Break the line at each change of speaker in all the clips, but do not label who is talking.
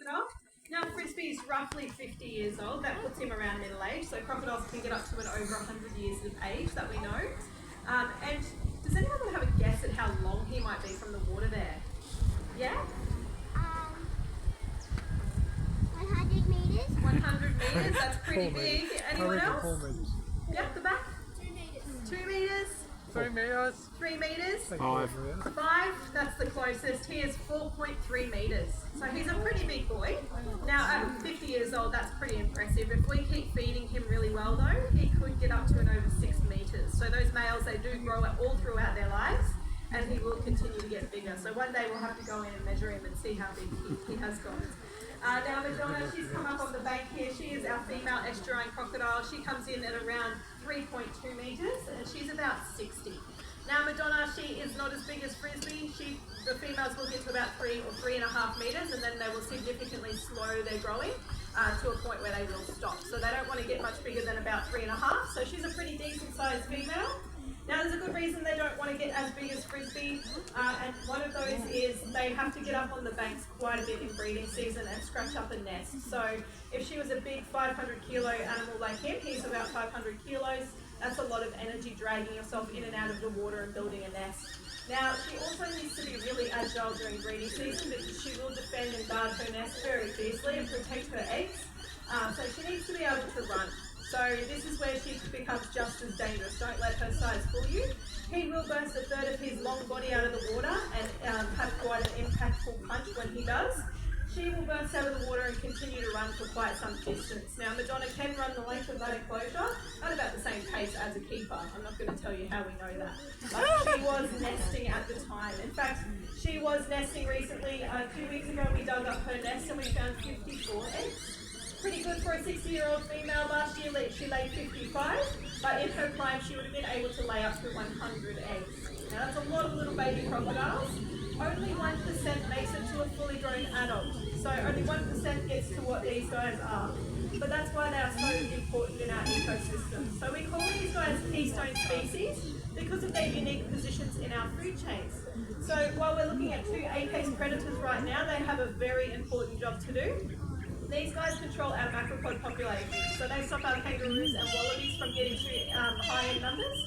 crocodile. Now Frisbee's roughly 50 years old. That puts him around middle age. So crocodiles can get up to and over 100 years of age that we know. And does anyone want to have a guess at how long he might be from the water there? Yeah?
100 meters.
100 meters, that's pretty big. Anyone else?
4 meters.
Yep, the back.
2 meters.
2 meters.
3 meters.
3 meters.
5.
5, that's the closest. He is 4.3 meters. So he's a pretty big boy. Now at 50 years old, that's pretty impressive. If we keep feeding him really well though, he could get up to and over 6 meters. So those males, they do grow all throughout their lives, and he will continue to get bigger. So one day we'll have to go in and measure him and see how big he has got. Now Madonna, she's come up on the bank here. She is our female estuarine crocodile. She comes in at around 3.2 meters and she's about 60. Now Madonna, she is not as big as Frisbee. The females will get to about 3 or 3.5 meters, and then they will significantly slow their growing to a point where they will stop. So they don't want to get much bigger than about 3.5. So she's a pretty decent sized female. Now there's a good reason they don't want to get as big as Frisbee, and one of those is they have to get up on the banks quite a bit in breeding season and scratch up a nest. So if she was a big 500 kilo animal like him, he's about 500 kilos, that's a lot of energy dragging yourself in and out of the water and building a nest. Now she also needs to be really agile during breeding season because she will defend and guard her nest very fiercely and protect her eggs, so she needs to be able to run. So this is where she becomes just as dangerous. Don't let her size fool you. He will burst a third of his long body out of the water and have quite an impactful punch when he does. She will burst out of the water and continue to run for quite some distance. Now Madonna can run the length of that enclosure at about the same pace as a keeper. I'm not going to tell you how we know that. But she was nesting at the time. In fact, she was nesting recently. 2 weeks ago we dug up her nest and we found 54 eggs. Pretty good for a 60-year-old female. Last year she laid 55, but in her prime she would have been able to lay up to 100 eggs. Now that's a lot of little baby crocodiles. Only 1% makes it to a fully grown adult, so only 1% gets to what these guys are. But that's why they are so important in our ecosystem. So we call these guys keystone species because of their unique positions in our food chains. So while we're looking at 2 apex predators right now, they have a very important job to do. These guys control our macropod population, so they stop our kangaroos and wallabies from getting too high in numbers.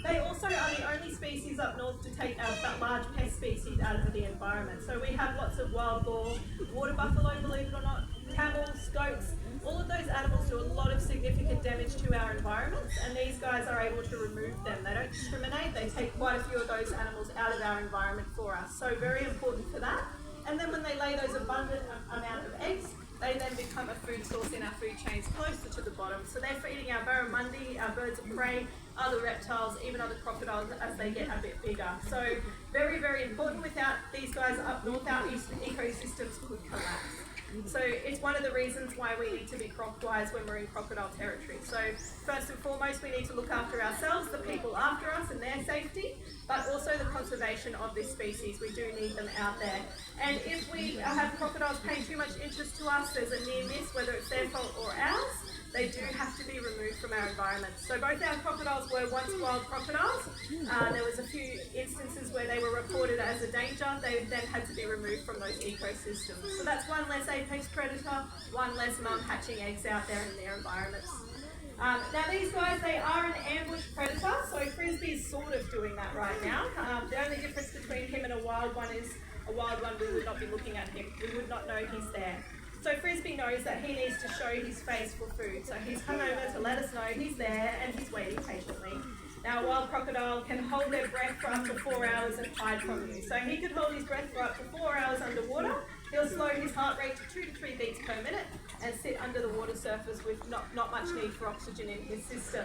They also are the only species up north to take our large pest species out of the environment. So we have lots of wild boar, water buffalo, believe it or not, camels, goats. All of those animals do a lot of significant damage to our environments, and these guys are able to remove them. They don't discriminate, they take quite a few of those animals out of our environment for us. So very important for that. And then when they lay those abundant amount of eggs, they then become a food source in our food chains closer to the bottom. So they're feeding our barramundi, our birds of prey, other reptiles, even other crocodiles as they get a bit bigger. So very, very important. Without these guys up north, our ecosystems could collapse. So it's one of the reasons why we need to be croc-wise when we're in crocodile territory. So first and foremost, we need to look after ourselves, the people after us and their safety, but also the conservation of this species. We do need them out there. And if we have crocodiles paying too much interest to us, there's a near miss, whether it's their fault or ours, they do have to be removed from our environment. So both our crocodiles were once wild crocodiles. There was a few instances where they were reported as a danger. They then had to be removed from those ecosystems. So that's one less apex predator, one less mum hatching eggs out there in their environments. Now these guys, they are an ambush predator, so Frisbee is sort of doing that right now. The only difference between him and a wild one is a wild one, we would not be looking at him. We would not know he's there. So Frisbee knows that he needs to show his face for food. So he's come over to let us know he's there and he's waiting patiently. Now a wild crocodile can hold their breath for up to 4 hours and hide from you. So he could hold his breath for up to 4 hours underwater. He'll slow his heart rate to 2 to 3 beats per minute and sit under the water surface with not much need for oxygen in his system.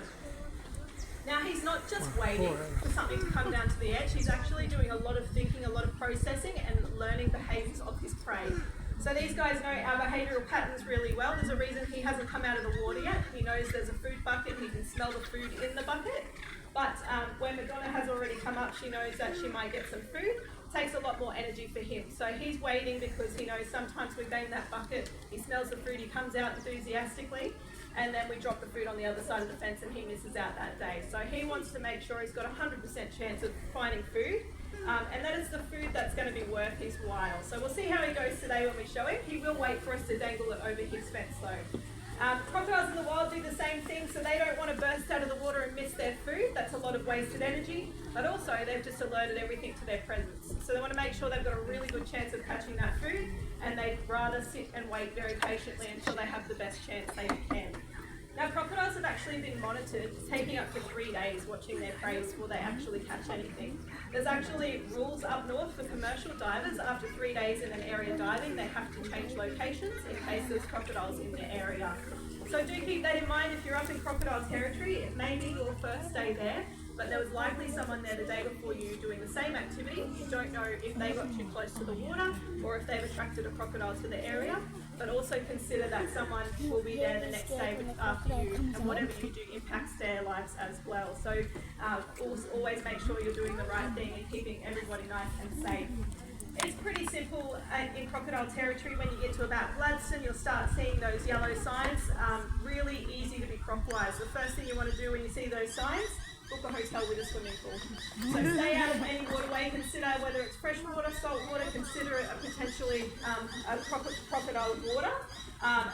Now he's not just waiting for something to come down to the edge, he's actually doing a lot of thinking, a lot of processing and learning behaviours of his prey. So these guys know our behavioural patterns really well. There's a reason he hasn't come out of the water yet. He knows there's a food bucket, he can smell the food in the bucket. But when Madonna has already come up, she knows that she might get some food. It takes a lot more energy for him. So he's waiting because he knows sometimes we bang that bucket, he smells the food, he comes out enthusiastically. and then we drop the food on the other side of the fence and he misses out that day. So he wants to make sure he's got a 100% chance of finding food, and that is the food that's going to be worth his while. So we'll see how he goes today when we show him. He will wait for us to dangle it over his fence though. Crocodiles in the wild do the same thing, so they don't want to burst out of the water and miss their food. That's a lot of wasted energy, but also they've just alerted everything to their presence. So they want to make sure they've got a really good chance of catching that food, and they'd rather sit and wait very patiently until they have the best chance they can. Now, crocodiles have actually been monitored, taking up to 3 days watching their prey before they actually catch anything. There's actually rules up north for commercial divers. After 3 days in an area diving, they have to change locations in case there's crocodiles in the area. So do keep that in mind if you're up in crocodile territory. It may be your first day there, but there was likely someone there the day before you doing the same activity. You don't know if they got too close to the water or if they've attracted a crocodile to the area, but also consider that someone will be there the next day after you, and whatever you do impacts their lives as well. So always make sure you're doing the right thing and keeping everybody nice and safe. It's pretty simple in crocodile territory. When you get to about Gladstone, you'll start seeing those yellow signs. Really easy to be croc-wise. The first thing you want to do when you see those signs, book a hotel with a swimming pool. So stay out of any waterway. Consider whether it's fresh water, salt water. Consider it a potentially a crocodile water,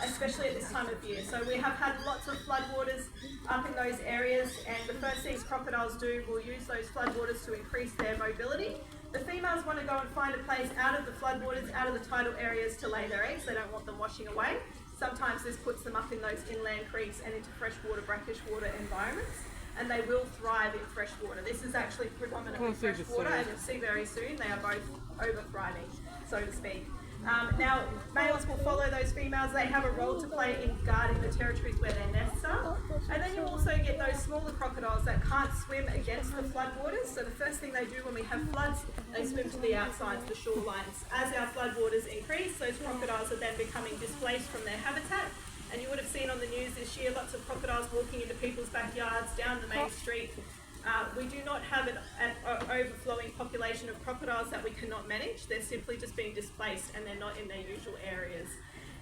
especially at this time of year. So we have had lots of floodwaters up in those areas, and the first things crocodiles do will use those floodwaters to increase their mobility. The females want to go and find a place out of the floodwaters, out of the tidal areas to lay their eggs. They don't want them washing away. Sometimes this puts them up in those inland creeks and into freshwater, brackish water environments, and they will thrive in fresh water. This is actually predominantly fresh water, and you'll see very soon they are both over thriving, so to speak. Now, males will follow those females. They have a role to play in guarding the territories where their nests are. And then you also get those smaller crocodiles that can't swim against the floodwaters. So the first thing they do when we have floods, they swim to the outsides, the shorelines. As our floodwaters increase, those crocodiles are then becoming displaced from their habitat. And you would have seen on the news this year lots of crocodiles walking into people's backyards, down the main street. We do not have an overflowing population of crocodiles that we cannot manage. They're simply just being displaced and they're not in their usual areas.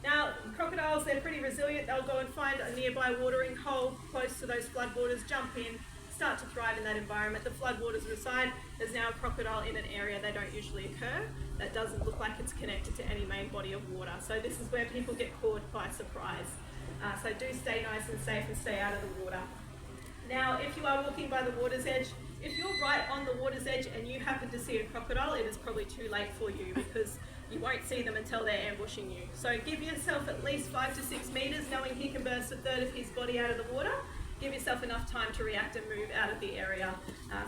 Now, crocodiles, they're pretty resilient. They'll go and find a nearby watering hole close to those floodwaters, jump in, start to thrive in that environment. The floodwaters reside. There's now a crocodile in an area they don't usually occur. That doesn't look like it's connected to any main body of water. So this is where people get caught by surprise. So do stay nice and safe and stay out of the water. Now, if you are walking by the water's edge, if you're right on the water's edge and you happen to see a crocodile, it is probably too late for you because you won't see them until they're ambushing you. So give yourself at least 5 to 6 meters, knowing he can burst a third of his body out of the water. Give yourself enough time to react and move out of the area.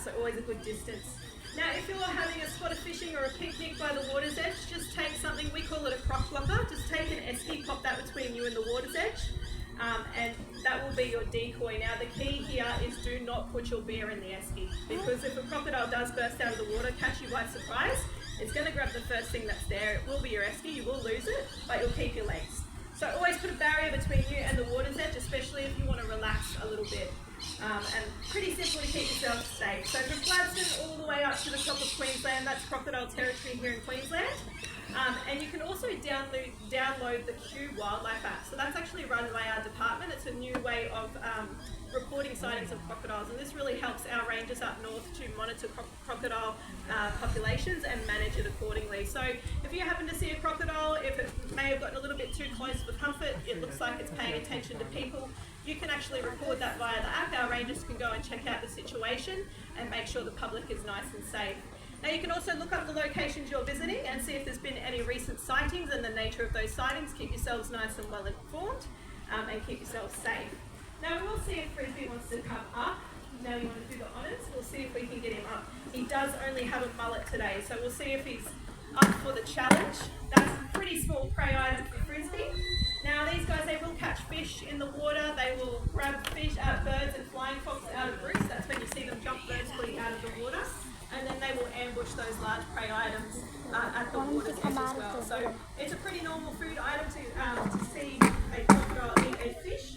So always a good distance. Now, if you're having a spot of fishing or a picnic by the water's edge, just take something, we call it a croc blocker. Just take an esky, pop that between you and the water's edge. And that will be your decoy. Now the key here is do not put your bear in the esky, because if a crocodile does burst out of the water, catch you by surprise, it's going to grab the first thing that's there. It will be your esky, you will lose it, but you'll keep your legs. So always put a barrier between you and the water's edge, especially if you want to relax a little bit. And pretty simple to keep yourself safe. So from Gladstone all the way up to the top of Queensland, that's crocodile territory here in Queensland. And you can also download the Q Wildlife app. So that's actually run by our department. It's a new way of reporting sightings of crocodiles, and this really helps our rangers up north to monitor crocodile populations and manage it accordingly. So if you happen to see a crocodile, if it may have gotten a little bit too close for comfort, it looks like it's paying attention to people, you can actually record that via the app. Our rangers can go and check out the situation and make sure the public is nice and safe. Now you can also look up the locations you're visiting and see if there's been any recent sightings and the nature of those sightings. Keep yourselves nice and well informed and keep yourselves safe. Now we'll see if Frisbee wants to come up. Now you want to do the honours. We'll see if we can get him up. He does only have a mullet today, so we'll see if he's up for the challenge. That's a pretty small prey item for Frisbee. Now these guys, they will catch fish in the water. They will grab fish, birds and flying fox out of roosts. That's when you see them jump vertically out of the water. And then they will ambush those large prey items at the water's edge as well. So it's a pretty normal food item to see a crocodile eat a fish,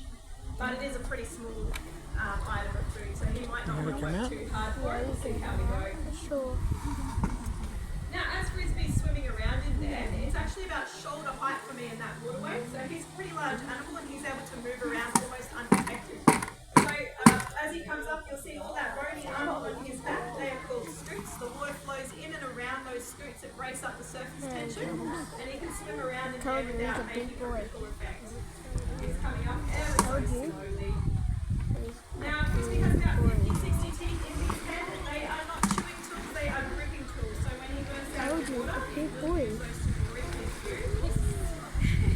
but it is a pretty small item of food, so he might not want to work too hard for it. We'll see how we go.
Sure.
Now, as Frisbee's swimming around in there, it's actually about shoulder height for me in that waterway, so he's a pretty large animal and he's able to move around almost suspension, and he can swim around in there
Told you he's
without
a big
making a
boy.
ripple effect. He's coming up ever so
Told you.
slowly. Now, Crispy has about 50-60 teeth in his head. They are not chewing tools, they are gripping tools. So when he goes down
Told
the
you,
water,
a
he
big
really
boy.
goes to grip his food.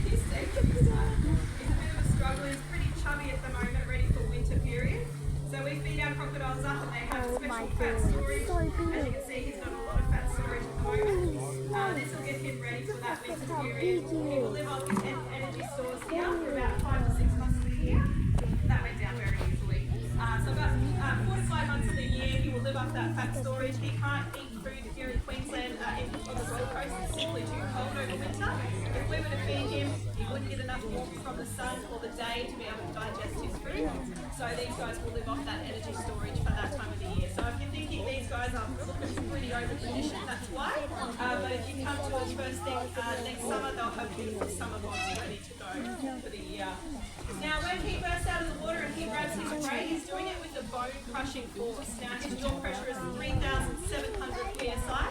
He's taking his time. He's a bit of a struggle. He's pretty chubby at the moment, ready for winter period. So we feed our crocodiles up and they have
Oh my
special fat
God,
storage.
so
As you
big.
can see, he's got a lot of fat storage at the moment. This will get him ready for that winter
how
period.
big he
He will
is.
live off his energy stores here for about 5 to 6 months of the year. That went down very easily. So about 4 to 5 months of the year, he will live off that fat storage. He can't eat food here in Queensland on the Gold Coast. It's simply too cold over winter. If we were to feed him, he wouldn't get enough warmth from the sun or the day to be able to digest his food. So these guys will live off that energy storage for that time of the year. So if you're thinking these guys are looking pretty over-conditioned, that's why. But if you come to us first thing next summer, they'll have beautiful summer bodies ready to go for the year. Now, when he bursts out of the water and he grabs his prey, he's doing it with a bone-crushing force. Now, his jaw pressure is 3,700 psi.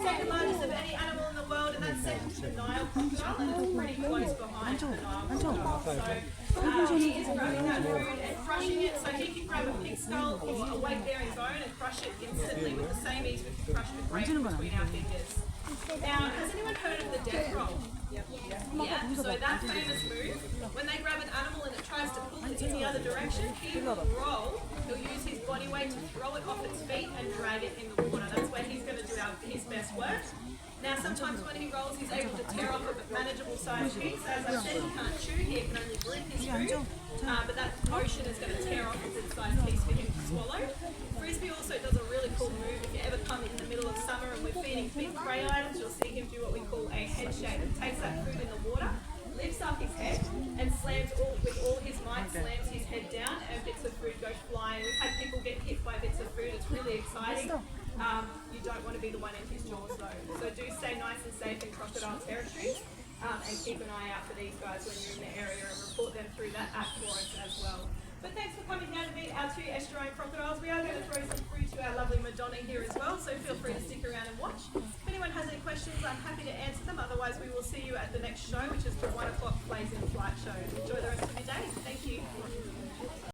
Second largest of any animal in the world, and that's second to the Nile crocodile, and it's pretty close behind the Nile crocodile. So he is grabbing that food and crushing it, so he can grab a pig skull or a weight-bearing bone and crush it instantly with the same ease we can crush a grape between our fingers. Now, has anyone heard of the death roll? Yeah, so that famous move, when they grab an animal and it tries to pull it in the other direction, he will roll, he'll use his body weight to throw it off its feet and drag it in the water. That's where he's going to do his best work. Now, sometimes when he rolls, he's able to tear off a manageable size piece. As I said, he can't chew, he can only grip his food, but that motion is going to tear off a good sized piece for him to swallow. Frisbee also does a really cool move. If you ever come in the middle of summer and we're feeding big prey items, you'll see him do what we call a head shake. He takes that food in the water, lifts up his head, and slams with all his might, slams his head down, and bits of food go flying. We've had people get hit by bits of food. It's really exciting. You don't want to be the one in his jaws though. So do stay nice and safe in crocodile territory, and keep an eye out for these guys when you're in the area and report them through that app for us as well. But thanks for coming down to meet our 2 estuarine crocodiles. We are going to throw some fruit to our lovely Madonna here as well, so feel free to stick around and watch. If anyone has any questions, I'm happy to answer them. Otherwise, we will see you at the next show, which is the 1 o'clock Plays in Flight show. Enjoy the rest of your day. Thank you.